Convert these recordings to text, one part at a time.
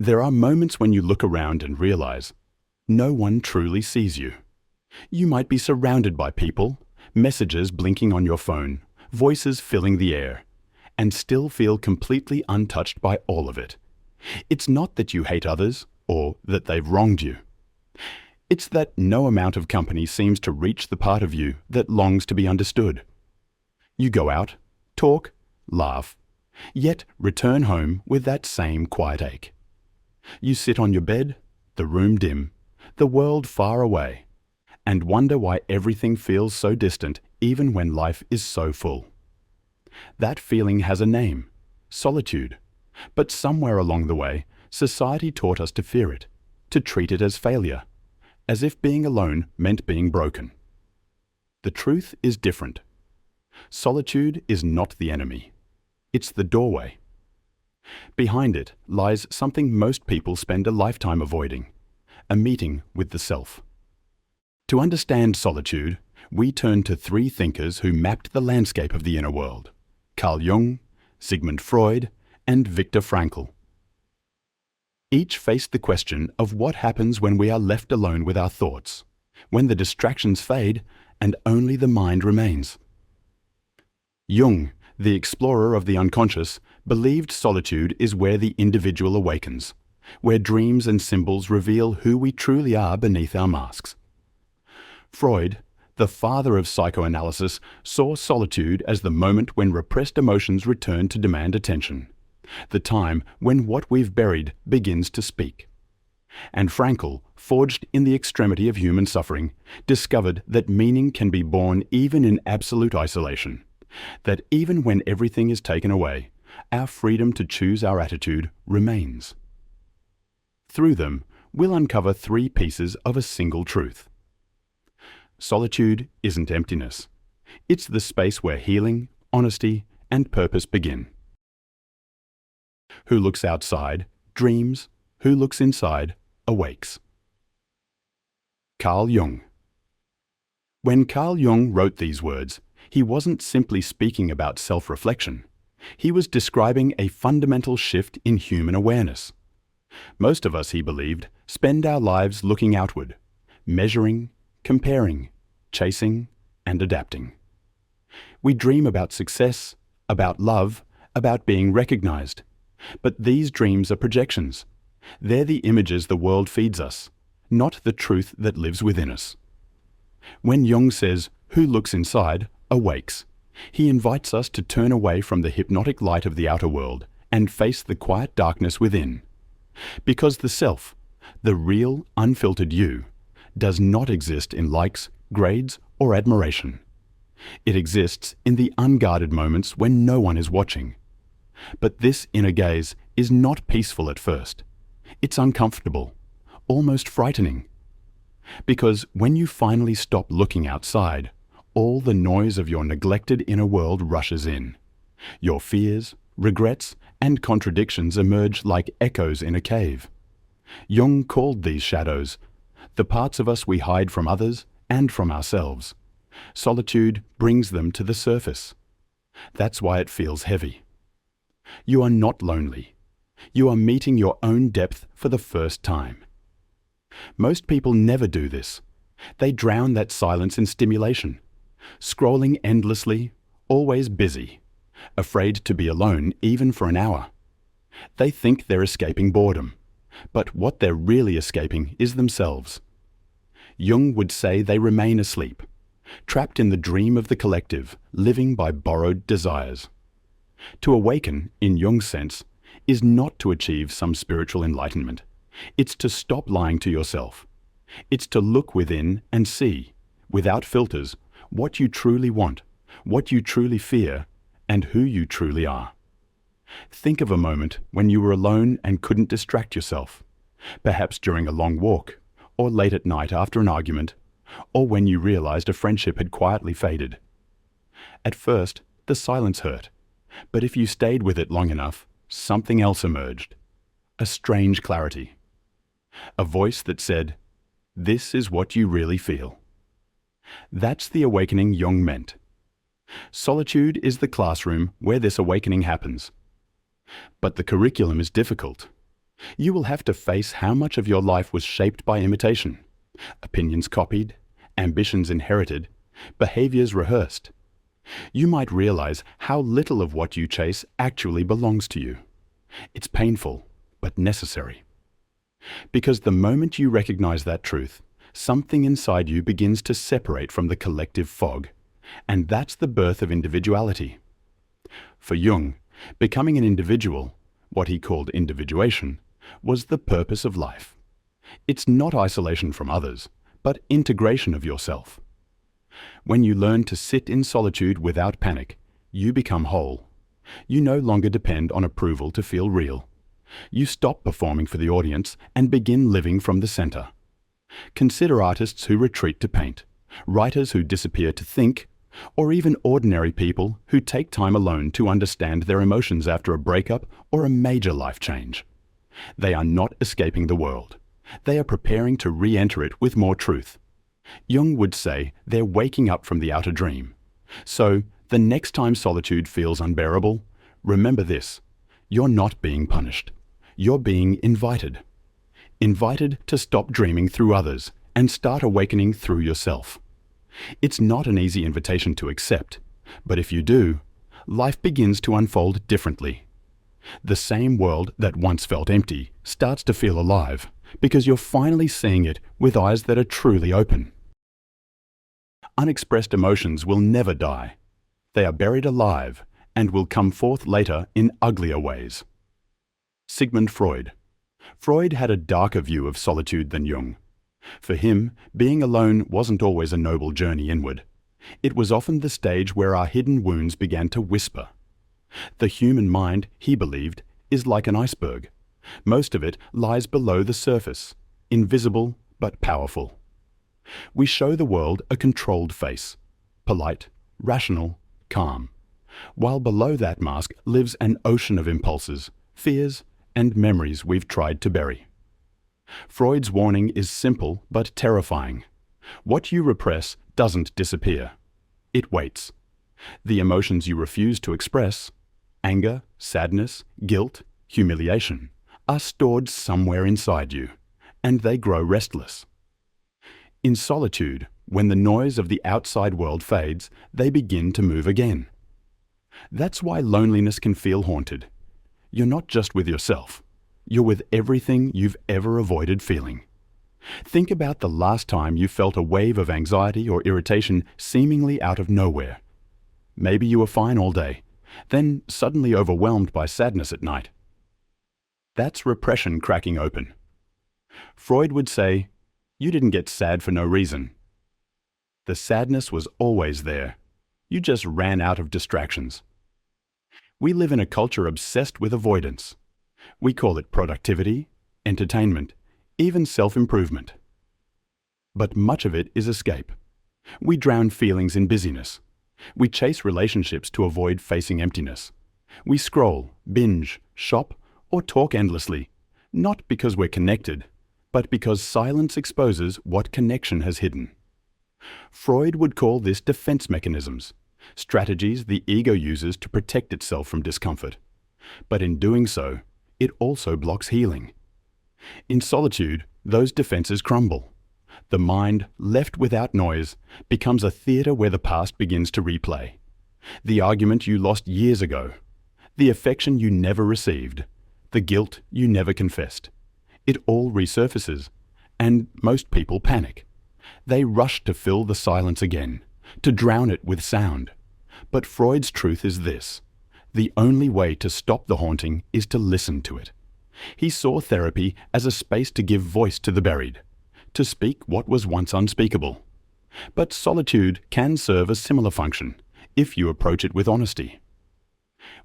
There are moments when you look around and realize no one truly sees you. You might be surrounded by people, messages blinking on your phone, voices filling the air, and still feel completely untouched by all of it. It's not that you hate others or that they've wronged you. It's that no amount of company seems to reach the part of you that longs to be understood. You go out, talk, laugh, yet return home with that same quiet ache. You sit on your bed, the room dim, the world far away, and wonder why everything feels so distant even when life is so full. That feeling has a name, solitude, but somewhere along the way, society taught us to fear it, to treat it as failure, as if being alone meant being broken. The truth is different. Solitude is not the enemy. It's the doorway. Behind it lies something most people spend a lifetime avoiding, a meeting with the self. To understand solitude, we turn to three thinkers who mapped the landscape of the inner world: Carl Jung, Sigmund Freud, and Viktor Frankl. Each faced the question of what happens when we are left alone with our thoughts, when the distractions fade and only the mind remains. Jung, the explorer of the unconscious, believed solitude is where the individual awakens, where dreams and symbols reveal who we truly are beneath our masks. Freud, the father of psychoanalysis, saw solitude as the moment when repressed emotions return to demand attention, the time when what we've buried begins to speak. And Frankl, forged in the extremity of human suffering, discovered that meaning can be born even in absolute isolation, that even when everything is taken away, our freedom to choose our attitude remains. Through them, we'll uncover three pieces of a single truth. Solitude isn't emptiness. It's the space where healing, honesty, and purpose begin. Who looks outside dreams, who looks inside awakes. Carl Jung. When Carl Jung wrote these words, he wasn't simply speaking about self-reflection. He was describing a fundamental shift in human awareness. Most of us, he believed, spend our lives looking outward, measuring, comparing, chasing, and adapting. We dream about success, about love, about being recognized. But these dreams are projections. They're the images the world feeds us, not the truth that lives within us. When Jung says, "Who looks inside, awakes," he invites us to turn away from the hypnotic light of the outer world and face the quiet darkness within. Because the self, the real, unfiltered you, does not exist in likes, grades, or admiration. It exists in the unguarded moments when no one is watching. But this inner gaze is not peaceful at first. It's uncomfortable, almost frightening. Because when you finally stop looking outside, all the noise of your neglected inner world rushes in. Your fears, regrets, and contradictions emerge like echoes in a cave. Jung called these shadows the parts of us we hide from others and from ourselves. Solitude brings them to the surface. That's why it feels heavy. You are not lonely. You are meeting your own depth for the first time. Most people never do this. They drown that silence in stimulation, scrolling endlessly, always busy, afraid to be alone even for an hour. They think they're escaping boredom, but what they're really escaping is themselves. Jung would say they remain asleep, trapped in the dream of the collective, living by borrowed desires. To awaken, in Jung's sense, is not to achieve some spiritual enlightenment. It's to stop lying to yourself. It's to look within and see, without filters, what you truly want, what you truly fear, and who you truly are. Think of a moment when you were alone and couldn't distract yourself, perhaps during a long walk, or late at night after an argument, or when you realized a friendship had quietly faded. At first, the silence hurt, but if you stayed with it long enough, something else emerged. A strange clarity. A voice that said, "This is what you really feel." That's the awakening Jung meant. Solitude is the classroom where this awakening happens. But the curriculum is difficult. You will have to face how much of your life was shaped by imitation, opinions copied, ambitions inherited, behaviors rehearsed. You might realize how little of what you chase actually belongs to you. It's painful, but necessary. Because the moment you recognize that truth, something inside you begins to separate from the collective fog, and that's the birth of individuality. For Jung, becoming an individual, what he called individuation, was the purpose of life. It's not isolation from others, but integration of yourself. When you learn to sit in solitude without panic, you become whole. You no longer depend on approval to feel real. You stop performing for the audience and begin living from the center. Consider artists who retreat to paint, writers who disappear to think, or even ordinary people who take time alone to understand their emotions after a breakup or a major life change. They are not escaping the world. They are preparing to re-enter it with more truth. Jung would say they're waking up from the outer dream. So, the next time solitude feels unbearable, remember this: you're not being punished. You're being invited. Invited to stop dreaming through others and start awakening through yourself. It's not an easy invitation to accept, but if you do, life begins to unfold differently. The same world that once felt empty starts to feel alive because you're finally seeing it with eyes that are truly open. Unexpressed emotions will never die. They are buried alive and will come forth later in uglier ways. Sigmund Freud. Freud had a darker view of solitude than Jung. For him, being alone wasn't always a noble journey inward. It was often the stage where our hidden wounds began to whisper. The human mind, he believed, is like an iceberg. Most of it lies below the surface, invisible but powerful. We show the world a controlled face, polite, rational, calm, while below that mask lives an ocean of impulses, fears, and memories we've tried to bury. Freud's warning is simple but terrifying. What you repress doesn't disappear. It waits. The emotions you refuse to express, anger, sadness, guilt, humiliation, are stored somewhere inside you, and they grow restless. In solitude, when the noise of the outside world fades, they begin to move again. That's why loneliness can feel haunted. You're not just with yourself. You're with everything you've ever avoided feeling. Think about the last time you felt a wave of anxiety or irritation seemingly out of nowhere. Maybe you were fine all day, then suddenly overwhelmed by sadness at night. That's repression cracking open. Freud would say, you didn't get sad for no reason. The sadness was always there. You just ran out of distractions. We live in a culture obsessed with avoidance. We call it productivity, entertainment, even self-improvement. But much of it is escape. We drown feelings in busyness. We chase relationships to avoid facing emptiness. We scroll, binge, shop, or talk endlessly, not because we're connected, but because silence exposes what connection has hidden. Freud would call this defense mechanisms, strategies the ego uses to protect itself from discomfort. But in doing so, it also blocks healing. In solitude, those defenses crumble. The mind, left without noise, becomes a theater where the past begins to replay. The argument you lost years ago, the affection you never received, the guilt you never confessed. It all resurfaces, and most people panic. They rush to fill the silence again, to drown it with sound. But Freud's truth is this: the only way to stop the haunting is to listen to it. He saw therapy as a space to give voice to the buried, to speak what was once unspeakable. But solitude can serve a similar function, if you approach it with honesty.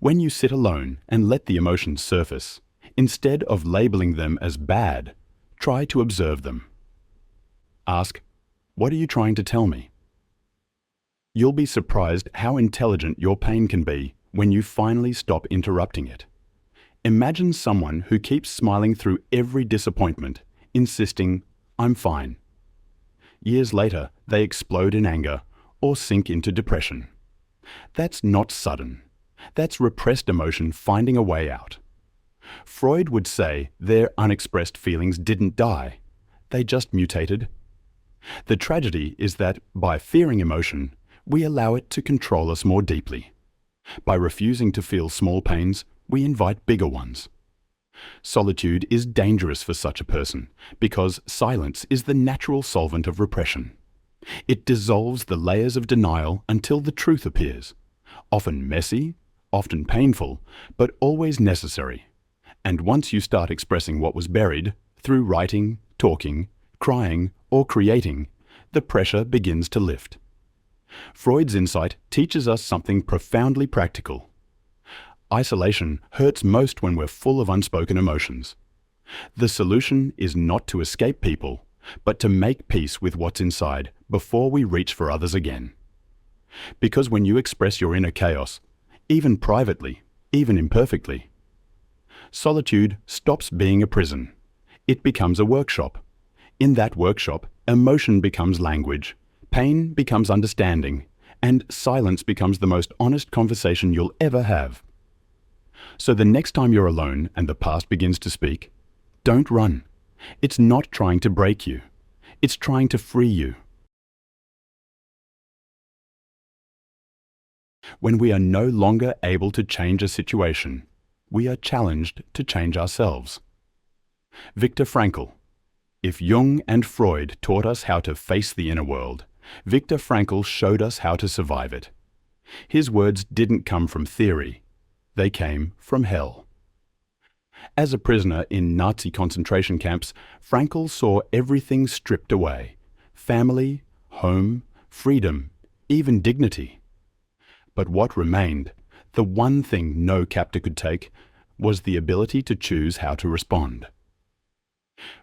When you sit alone and let the emotions surface, instead of labeling them as bad, try to observe them. Ask, what are you trying to tell me? You'll be surprised how intelligent your pain can be when you finally stop interrupting it. Imagine someone who keeps smiling through every disappointment, insisting, I'm fine. Years later, they explode in anger or sink into depression. That's not sudden. That's repressed emotion finding a way out. Freud would say their unexpressed feelings didn't die, they just mutated. The tragedy is that by fearing emotion, we allow it to control us more deeply. By refusing to feel small pains, we invite bigger ones. Solitude is dangerous for such a person because silence is the natural solvent of repression. It dissolves the layers of denial until the truth appears, often messy, often painful, but always necessary. And once you start expressing what was buried, through writing, talking, crying, or creating, the pressure begins to lift. Freud's insight teaches us something profoundly practical. Isolation hurts most when we're full of unspoken emotions. The solution is not to escape people, but to make peace with what's inside before we reach for others again. Because when you express your inner chaos, even privately, even imperfectly, solitude stops being a prison. It becomes a workshop. In that workshop, emotion becomes language, pain becomes understanding, and silence becomes the most honest conversation you'll ever have. So the next time you're alone and the past begins to speak, don't run. It's not trying to break you. It's trying to free you. When we are no longer able to change a situation, we are challenged to change ourselves. Viktor Frankl. If Jung and Freud taught us how to face the inner world, Viktor Frankl showed us how to survive it. His words didn't come from theory. They came from hell. As a prisoner in Nazi concentration camps, Frankl saw everything stripped away: family, home, freedom, even dignity. But what remained, the one thing no captor could take, was the ability to choose how to respond.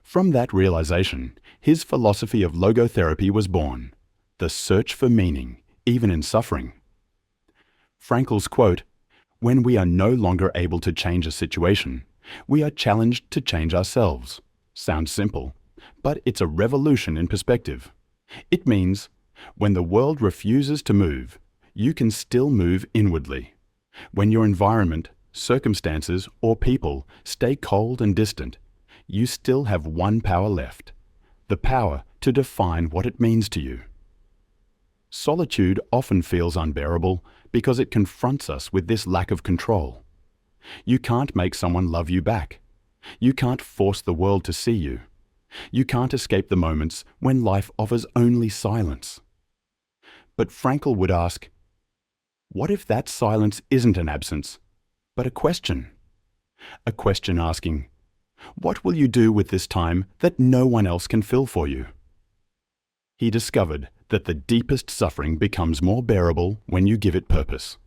From that realization, his philosophy of logotherapy was born: the search for meaning, even in suffering. Frankl's quote, "When we are no longer able to change a situation, we are challenged to change ourselves," sounds simple, but it's a revolution in perspective. It means, when the world refuses to move, you can still move inwardly. When your environment, circumstances, or people stay cold and distant, you still have one power left: the power to define what it means to you. Solitude often feels unbearable because it confronts us with this lack of control. You can't make someone love you back. You can't force the world to see you. You can't escape the moments when life offers only silence. But Frankl would ask, what if that silence isn't an absence, but a question? A question asking, what will you do with this time that no one else can fill for you? He discovered that the deepest suffering becomes more bearable when you give it purpose.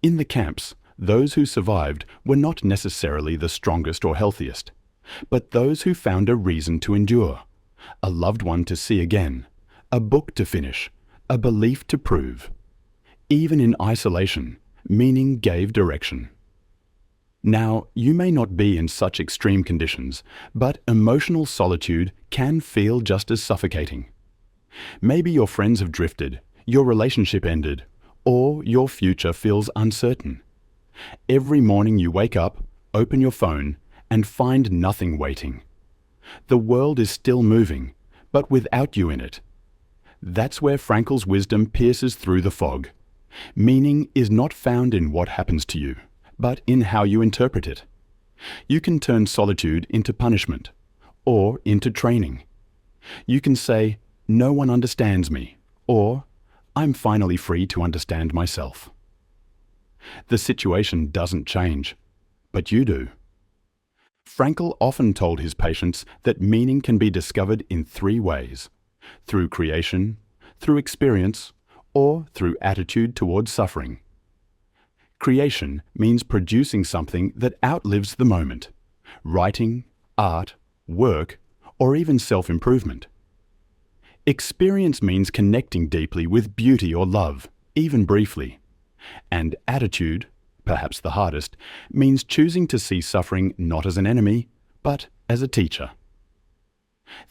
In the camps, those who survived were not necessarily the strongest or healthiest, but those who found a reason to endure, a loved one to see again, a book to finish, a belief to prove. Even in isolation, meaning gave direction. Now, you may not be in such extreme conditions, but emotional solitude can feel just as suffocating. Maybe your friends have drifted, your relationship ended, or your future feels uncertain. Every morning you wake up, open your phone, and find nothing waiting. The world is still moving, but without you in it. That's where Frankl's wisdom pierces through the fog. Meaning is not found in what happens to you, but in how you interpret it. You can turn solitude into punishment, or into training. You can say, "No one understands me," or "I'm finally free to understand myself." The situation doesn't change, but you do. Frankl often told his patients that meaning can be discovered in 3 ways: through creation, through experience, or through attitude towards suffering. Creation means producing something that outlives the moment: writing, art, work, or even self-improvement. Experience means connecting deeply with beauty or love, even briefly. And attitude, perhaps the hardest, means choosing to see suffering not as an enemy, but as a teacher.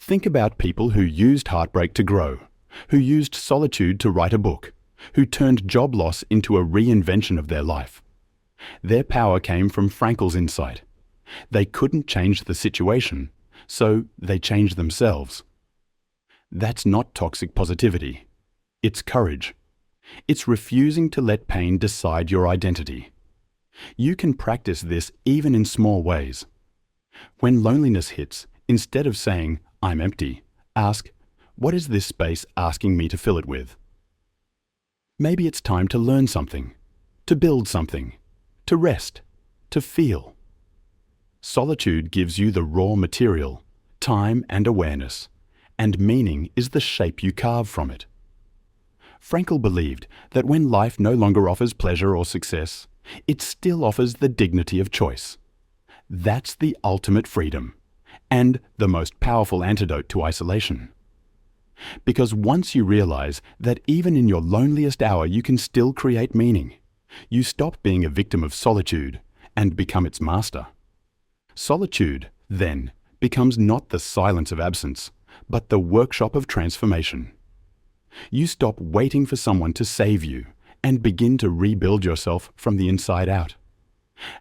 Think about people who used heartbreak to grow, who used solitude to write a book, who turned job loss into a reinvention of their life. Their power came from Frankl's insight. They couldn't change the situation, so they changed themselves. That's not toxic positivity. It's courage. It's refusing to let pain decide your identity. You can practice this even in small ways. When loneliness hits, instead of saying, "I'm empty," ask, "What is this space asking me to fill it with?" Maybe it's time to learn something, to build something, to rest, to feel. Solitude gives you the raw material, time and awareness, and meaning is the shape you carve from it. Frankl believed that when life no longer offers pleasure or success, it still offers the dignity of choice. That's the ultimate freedom, and the most powerful antidote to isolation. Because once you realize that even in your loneliest hour you can still create meaning, you stop being a victim of solitude and become its master. Solitude, then, becomes not the silence of absence, but the workshop of transformation. You stop waiting for someone to save you and begin to rebuild yourself from the inside out.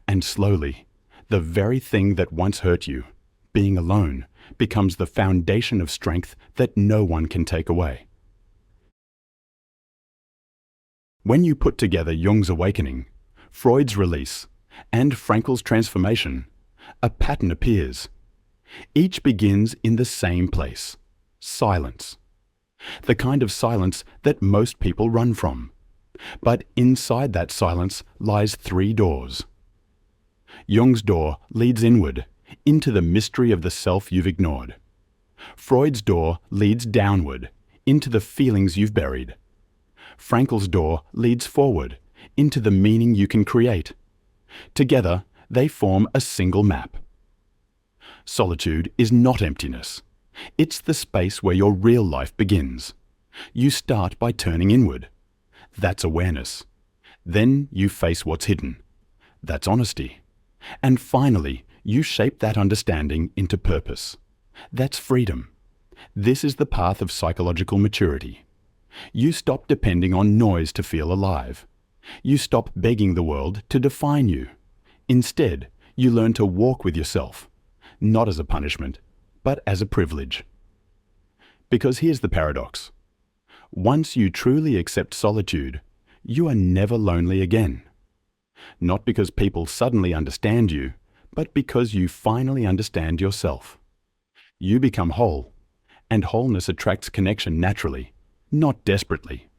And slowly, the very thing that once hurt you, being alone, becomes the foundation of strength that no one can take away. When you put together Jung's awakening, Freud's release, and Frankl's transformation, a pattern appears. Each begins in the same place: silence. The kind of silence that most people run from. But inside that silence lies 3 doors. Jung's door leads inward, into the mystery of the self you've ignored. Freud's door leads downward, into the feelings you've buried. Frankl's door leads forward, into the meaning you can create. Together, they form a single map. Solitude is not emptiness. It's the space where your real life begins. You start by turning inward. That's awareness. Then you face what's hidden. That's honesty. And finally, you shape that understanding into purpose. That's freedom. This is the path of psychological maturity. You stop depending on noise to feel alive. You stop begging the world to define you. Instead, you learn to walk with yourself, not as a punishment, but as a privilege. Because here's the paradox. Once you truly accept solitude, you are never lonely again. Not because people suddenly understand you, but because you finally understand yourself. You become whole, and wholeness attracts connection naturally, not desperately.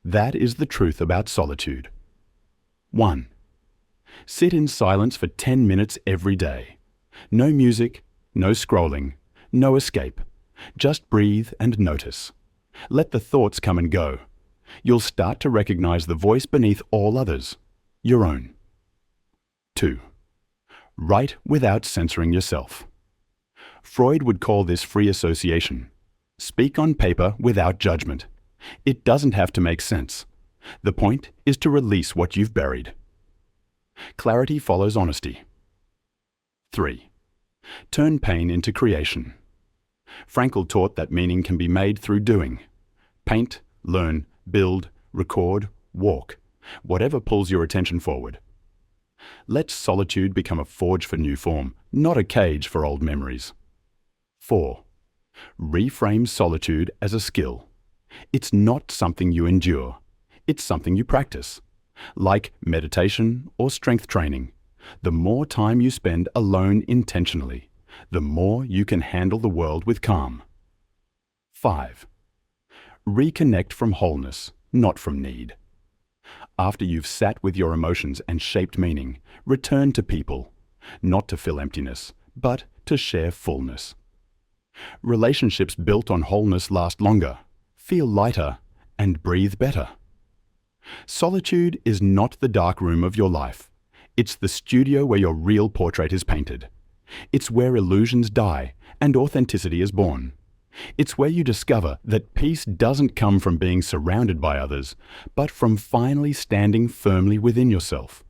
That is the truth about solitude. 1. Sit in silence for 10 minutes every day. No music, no scrolling, no escape. Just breathe and notice. Let the thoughts come and go. You'll start to recognize the voice beneath all others, your own. 2. Write without censoring yourself. Freud would call this free association. Speak on paper without judgment. It doesn't have to make sense. The point is to release what you've buried. Clarity follows honesty. 3. Turn pain into creation. Frankl taught that meaning can be made through doing. Paint, learn, build, record, walk. Whatever pulls your attention forward. Let solitude become a forge for new form, not a cage for old memories. 4. Reframe solitude as a skill. It's not something you endure. It's something you practice. Like meditation or strength training. The more time you spend alone intentionally, the more you can handle the world with calm. 5. Reconnect from wholeness, not from need. After you've sat with your emotions and shaped meaning, return to people, not to fill emptiness, but to share fullness. Relationships built on wholeness last longer, feel lighter, and breathe better. Solitude is not the dark room of your life. It's the studio where your real portrait is painted. It's where illusions die and authenticity is born. It's where you discover that peace doesn't come from being surrounded by others, but from finally standing firmly within yourself.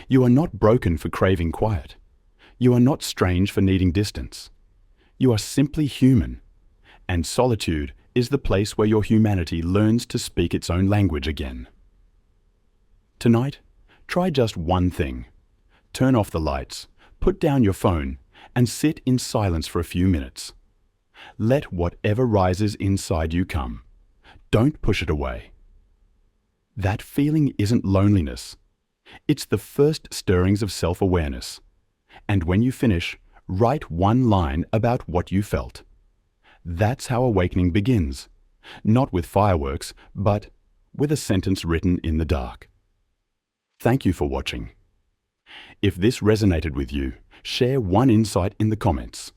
You are not broken for craving quiet. You are not strange for needing distance. You are simply human. And solitude is the place where your humanity learns to speak its own language again. Tonight, try just one thing. Turn off the lights, put down your phone, and sit in silence for a few minutes. Let whatever rises inside you come. Don't push it away. That feeling isn't loneliness. It's the first stirrings of self-awareness. And when you finish, write one line about what you felt. That's how awakening begins. Not with fireworks, but with a sentence written in the dark. Thank you for watching. If this resonated with you, share one insight in the comments.